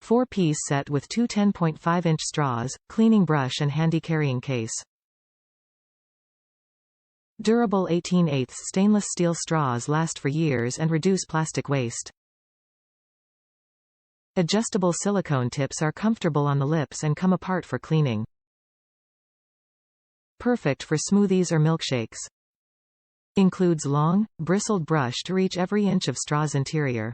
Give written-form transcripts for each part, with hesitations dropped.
4-piece set with two 10.5-inch straws, cleaning brush and handy carrying case. Durable 18/8 stainless steel straws last for years and reduce plastic waste. Adjustable silicone tips are comfortable on the lips and come apart for cleaning. Perfect for smoothies or milkshakes. Includes long, bristled brush to reach every inch of straw's interior.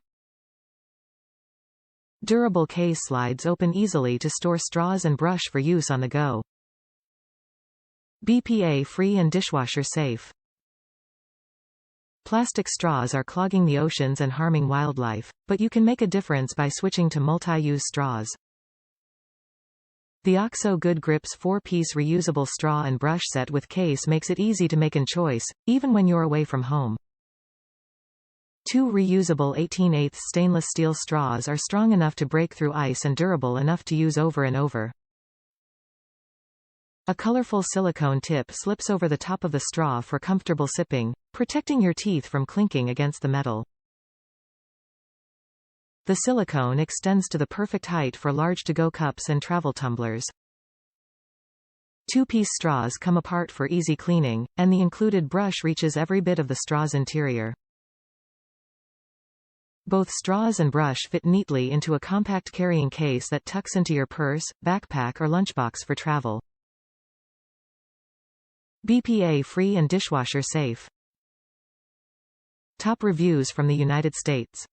Durable case slides open easily to store straws and brush for use on the go. BPA-free and dishwasher safe. Plastic straws are clogging the oceans and harming wildlife, but you can make a difference by switching to multi-use straws. The OXO Good Grips 4-piece reusable straw and brush set with case makes it easy to make a choice, even when you're away from home. 2 reusable 18/8 stainless steel straws are strong enough to break through ice and durable enough to use over and over. A colorful silicone tip slips over the top of the straw for comfortable sipping, protecting your teeth from clinking against the metal. The silicone extends to the perfect height for large to-go cups and travel tumblers. 2-piece straws come apart for easy cleaning, and the included brush reaches every bit of the straw's interior. Both straws and brush fit neatly into a compact carrying case that tucks into your purse, backpack or lunchbox for travel. BPA-free and dishwasher safe. Top reviews from the United States.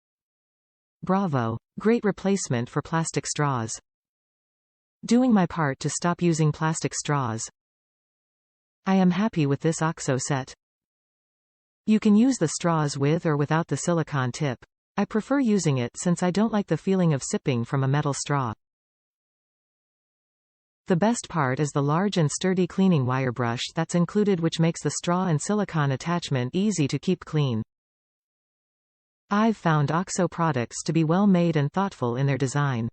Bravo! Great replacement for plastic straws. Doing my part to stop using plastic straws. I am happy with this OXO set. You can use the straws with or without the silicone tip. I prefer using it since I don't like the feeling of sipping from a metal straw. The best part is the large and sturdy cleaning wire brush that's included, which makes the straw and silicone attachment easy to keep clean. I've found OXO products to be well made and thoughtful in their design.